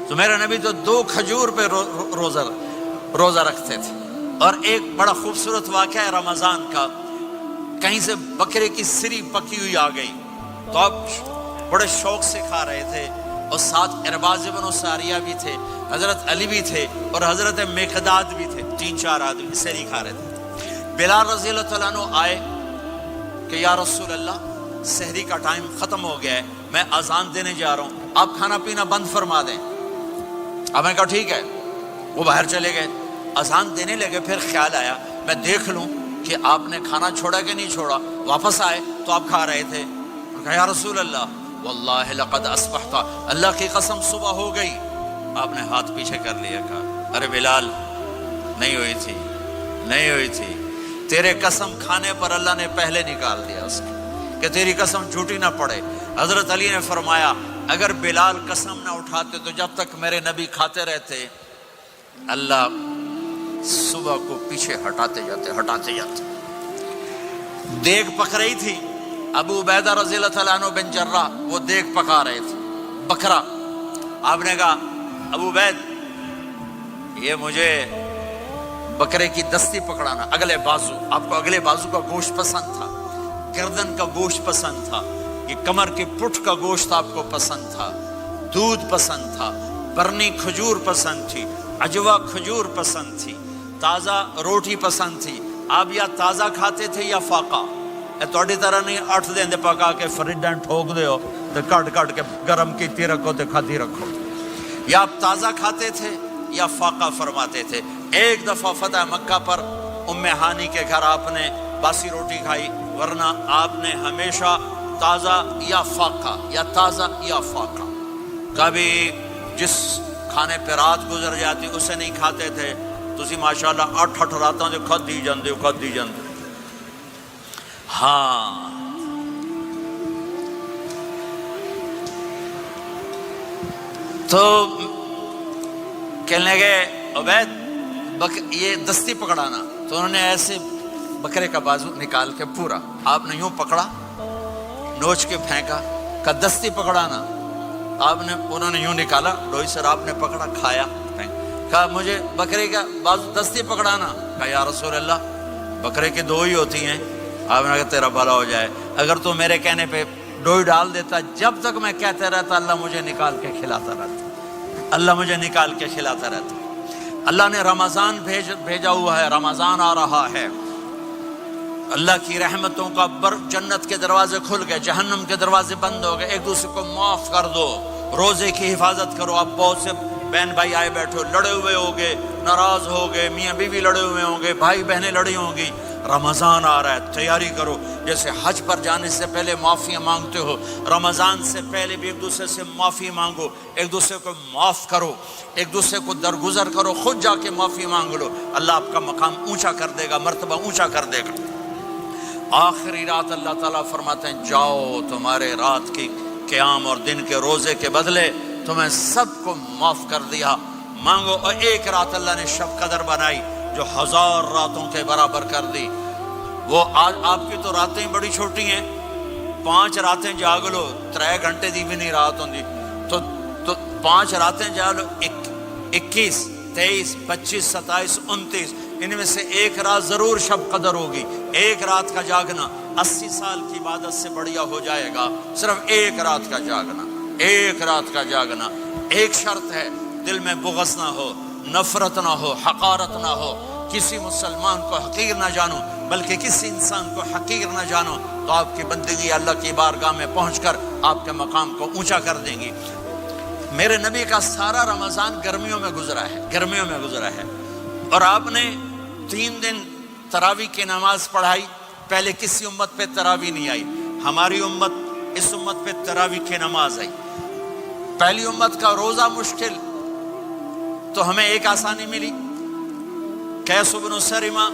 تو میرے نبی تو 2 کھجور پہ روزہ رکھتے تھے. اور ایک بڑا خوبصورت واقعہ ہے رمضان کا، کہیں سے بکرے کی سری پکی ہوئی آ گئی تو آپ بڑے شوق سے کھا رہے تھے، اور ساتھ ارباز بن ساریہ بھی تھے، حضرت علی بھی تھے اور حضرت مقداد بھی تھے، 3-4 آدمی سری کھا رہے تھے. بلال رضی اللہ تعالیٰ عنہ آئے کہ یا رسول اللہ سحری کا ٹائم ختم ہو گیا ہے، میں اذان دینے جا رہا ہوں، آپ کھانا پینا بند فرما دیں. اب میں کہا ٹھیک ہے. وہ باہر چلے گئے، اذان دینے لگے. پھر خیال آیا میں دیکھ لوں کہ آپ نے کھانا چھوڑا کہ نہیں چھوڑا. واپس آئے تو آپ کھا رہے تھے. کہا یا رسول اللہ واللہ لقد اصبحت، اللہ کی قسم صبح ہو گئی. آپ نے ہاتھ پیچھے کر لیا، کہا ارے بلال نہیں ہوئی تھی، نہیں ہوئی تھی، تیرے قسم کھانے پر اللہ نے پہلے نکال دیا اس کو کہ تیری قسم جھوٹی نہ پڑے. حضرت علی نے فرمایا اگر بلال قسم نہ اٹھاتے تو جب تک میرے نبی کھاتے رہتے اللہ صبح کو پیچھے ہٹاتے جاتے. دیگ پک رہی تھی، ابو عبیدہ رضی اللہ تعالیٰ عنہ بن جراح وہ دیگ پکا رہے تھے، بکرا. آپ نے کہا ابو عبید یہ مجھے بکرے کی دستی پکڑانا، اگلے بازو. آپ کو اگلے بازو کا گوشت پسند تھا، گردن کا گوشت پسند تھا، یہ کمر کے پٹھ کا گوشت آپ کو پسند تھا، دودھ پسند تھا، برنی کھجور پسند تھی، عجوا کھجور پسند تھی، تازہ روٹی پسند تھی. آپ یا تازہ کھاتے تھے یا فاقہ. تھوڑی طرح نہیں 8 دن پکا کے فریڈاں ٹھوک دے ہو تو کٹ کے گرم کیتی رکھو تو کھاتی رکھو. یا آپ تازہ کھاتے تھے یا فاقہ فرماتے تھے. ایک دفعہ فتح مکہ پر ام ہانی کے گھر آپ نے باسی روٹی کھائی، ورنہ آپ نے ہمیشہ تازہ یا فاقہ یا تازہ یا فاقہ. کبھی جس کھانے پہ رات گزر جاتی اسے نہیں کھاتے تھے. تسی ماشاءاللہ 8 راتوں جو کھدی جاندے ہو. ہاں تو کہنے لگے عبید یہ دستی پکڑانا. تو انہوں نے ایسے بکرے کا بازو نکال کے پورا آپ نے یوں پکڑا، نوچ کے پھینکا. کہ دستی پکڑانا. انہوں نے یوں نکالا ڈوئی سر، آپ نے پکڑا کھایا. کہا مجھے بکرے کا بازو دستی پکڑانا. کہا یا رسول اللہ بکرے کی 2 ہی ہوتی ہیں. آپ نے کہا تیرا بھلا ہو جائے، اگر تو میرے کہنے پہ ڈوئی ڈال دیتا، جب تک میں کہتے رہتا اللہ مجھے نکال کے کھلاتا رہتا، اللہ مجھے نکال کے کھلاتا رہتا. اللہ نے رمضان بھیجا ہوا ہے، رمضان آ رہا ہے. اللہ کی رحمتوں کا جنت کے دروازے کھل گئے، جہنم کے دروازے بند ہو گئے. ایک دوسرے کو معاف کر دو، روزے کی حفاظت کرو. آپ بہت سے بہن بھائی آئے بیٹھو، لڑے ہوئے ہوگے، ناراض ہو گئے، میاں بیوی لڑے ہوئے ہوں گے، بھائی بہنیں لڑی ہوں گی. رمضان آ رہا ہے، تیاری کرو. جیسے حج پر جانے سے پہلے معافیاں مانگتے ہو، رمضان سے پہلے بھی ایک دوسرے سے معافی مانگو، ایک دوسرے کو معاف کرو، ایک دوسرے کو درگزر کرو. خود جا کے معافی مانگ لو، اللہ آپ کا مقام اونچا کر دے گا، مرتبہ اونچا کر دے گا. آخری رات اللہ تعالیٰ فرماتے ہیں جاؤ، تمہارے رات کی قیام اور دن کے روزے کے بدلے تمہیں سب کو معاف کر دیا. مانگو. اور ایک رات اللہ نے شب قدر بنائی جو 1000 راتوں کے برابر کر دی. وہ آج آپ کی تو راتیں بڑی چھوٹی ہیں، 5 راتیں جاگ لو، 3 گھنٹے دی بھی نہیں رات ہوندی. تو 5 راتیں جاگ لو، 21 23 25 27 29، ان میں سے ایک رات ضرور شب قدر ہوگی. ایک رات کا جاگنا 80 سال کی عبادت سے بڑھیا ہو جائے گا. صرف ایک رات کا جاگنا، ایک رات کا جاگنا. ایک شرط ہے، دل میں بغض نہ ہو، نفرت نہ ہو، حقارت نہ ہو. کسی مسلمان کو حقیر نہ جانو، بلکہ کسی انسان کو حقیر نہ جانو، تو آپ کی بندگی اللہ کی بارگاہ میں پہنچ کر آپ کے مقام کو اونچا کر دیں گی. میرے نبی کا سارا رمضان گرمیوں میں گزرا ہے، گرمیوں میں گزرا ہے. اور آپ نے 3 دن تراویح کی نماز پڑھائی. پہلے کسی امت پہ تراویح نہیں آئی، ہماری امت، اس امت پہ تراویح کی نماز آئی. پہلی امت کا روزہ مشکل، تو ہمیں ایک آسانی ملی. قیس بن سرمہ،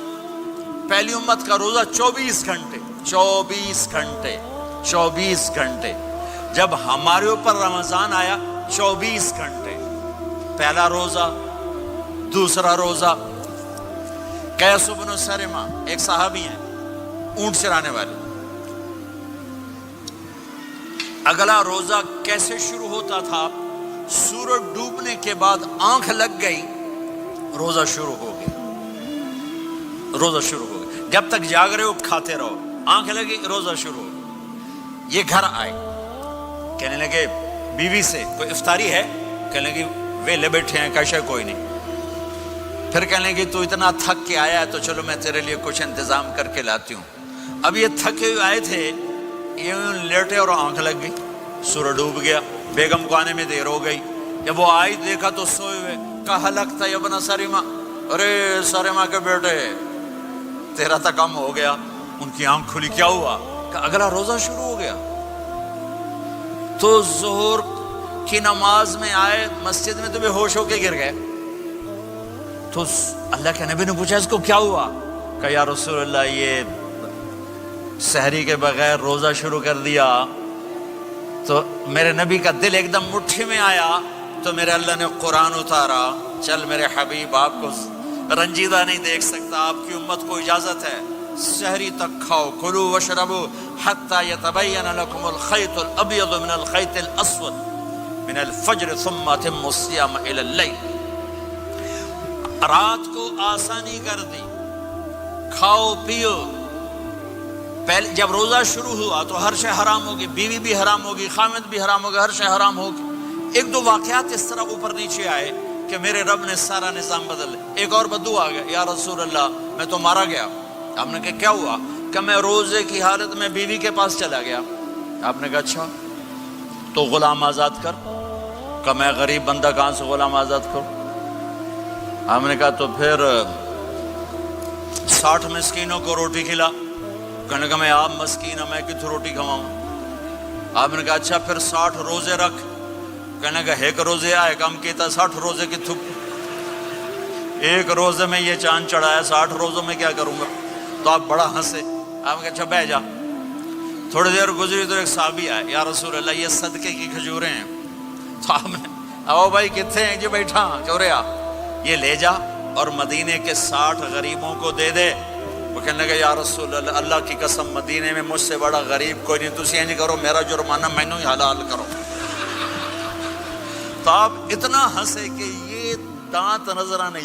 پہلی امت کا روزہ 24 گھنٹے 24 گھنٹے 24 گھنٹے. جب ہمارے اوپر رمضان آیا 24 گھنٹے. پہلا روزہ، دوسرا روزہ. قیس بن سرمہ ایک صحابی ہیں، اونٹ چرانے والے. اگلا روزہ کیسے شروع ہوتا تھا؟ سورج ڈوبنے کے کے بعد آنکھ لگ گئی، روزہ شروع ہو گیا، روزہ شروع ہو گیا، جب تک جاگ رہے ہو کھاتے رہو، آنکھ لگی روزہ شروع ہو گیا۔ یہ گھر آئے، کہنے لگے بیوی سے کوئی افطاری ہے؟ کہنے لگے ویلے بیٹھے ہیں، کیسا کوئی نہیں۔ پھر کہنے لگے تو اتنا تھک کے آیا ہے تو چلو میں تیرے لیے کچھ انتظام کر کے لاتی ہوں۔ اب یہ تھکے ہوئے آئے تھے، یہ لیٹے اور آنکھ لگ گئی، سورج ڈوب گیا، بیگم کو آنے میں دیر ہو گئی۔ جب وہ آئی دیکھا تو سوئے ہوئے، کہا لگتا ہے ابن سریمہ، ارے سریمہ کے بیٹے تیرا تو کم ہو گیا۔ ان کی آنکھ کھلی، کیا ہوا؟ کہ اگلا روزہ شروع ہو گیا۔ تو ظہر کی نماز میں آئے مسجد میں تو بے ہوش ہو کے گر گئے۔ تو اللہ کے نبی نے پوچھا اس کو کیا ہوا؟ کہ یا رسول اللہ یہ سحری کے بغیر روزہ شروع کر دیا۔ تو میرے نبی کا دل ایک دم مٹھی میں آیا، تو میرے اللہ نے قرآن اتارا، چل میرے حبیب آپ کو رنجیدہ نہیں دیکھ سکتا، آپ کی امت کو اجازت ہے سحری تک کھاؤ، کلوا واشربوا حتی یتبین لکم الخیط الابیض من الخیط الاسود من الفجر ثم اتموا الصیام الی اللیل۔ رات کو آسانی کر دی، کھاؤ پیو۔ پہلے جب روزہ شروع ہوا تو ہر شے حرام ہوگی، بیوی بھی حرام ہوگی، خامد بھی حرام ہوگا، ہر شے حرام ہوگی۔ ایک دو واقعات اس طرح اوپر نیچے آئے کہ میرے رب نے سارا نظام بدل دیا۔ ایک اور بدو آ گیا، یا رسول اللہ میں تو مارا گیا۔ آپ نے کہا کیا ہوا؟ کہ میں روزے کی حالت میں بیوی کے پاس چلا گیا۔ آپ نے کہا اچھا تو غلام آزاد کر۔ کہ میں غریب بندہ کہاں سے غلام آزاد کروں؟ آپ نے کہا تو پھر 60 مسکینوں کو روٹی کھلا۔ کہنے کا میں آپ مسکین ہوں، میں کتوں روٹی کھواؤں؟ آپ نے کہا اچھا پھر 60 روزے رکھ۔ کہنے کا ایک روزے آئے کم کیتا، 60 روزے کتوں؟ ایک روزے میں یہ چاند چڑھایا، 60 روزوں میں کیا کروں گا؟ تو آپ بڑا ہنسے۔ آپ نے کہا اچھا بہ جا۔ تھوڑی دیر گزری تو ایک صحابی آئے، یا رسول اللہ یہ صدقے کی کھجوریں ہیں۔ تو آپ نے او بھائی کتنے ہیں؟ جی بیٹھا چوریا، یہ لے جا اور مدینے کے 60 غریبوں کو دے دے۔ وہ کہنے لگا یا رسول اللہ اللہ کی قسم مدینے میں مجھ سے بڑا غریب کوئی نہیں، تسی یہ نہیں کرو، میرا جرمانہ مینوں ہی حلال کرو۔ تو آپ اتنا ہنسے کہ یہ دانت نظر آنے،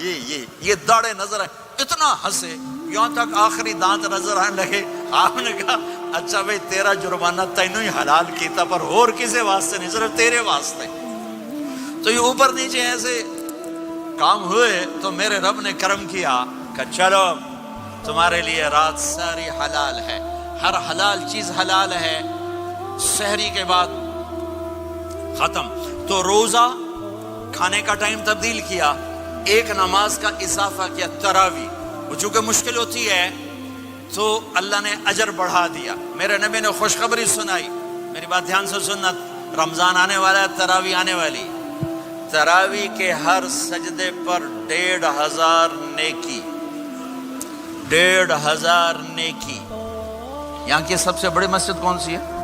یہ داڑے نظر آئے، اتنا ہنسے یہاں تک آخری دانت نظر آنے لگے۔ آپ نے کہا اچھا بھائی تیرا جرمانہ تینوں ہی حلال کیتا، پر اور کسی واسطے نہیں، صرف تیرے واسطے۔ تو یہ اوپر نیچے ایسے کام ہوئے تو میرے رب نے کرم کیا کہ چلو تمہارے لیے رات ساری حلال ہے، ہر حلال چیز حلال ہے۔ سحری کے بعد ختم، تو روزہ کھانے کا ٹائم تبدیل کیا، ایک نماز کا اضافہ کیا، تراویح۔ وہ چونکہ مشکل ہوتی ہے تو اللہ نے اجر بڑھا دیا۔ میرے نبی نے خوشخبری سنائی، میری بات دھیان سے سننا، رمضان آنے والا ہے، تراویح آنے والی۔ تراویح کے ہر سجدے پر 1500 نیکی، 1500 نیکی۔ یہاں کی سب سے بڑی مسجد کون سی ہے؟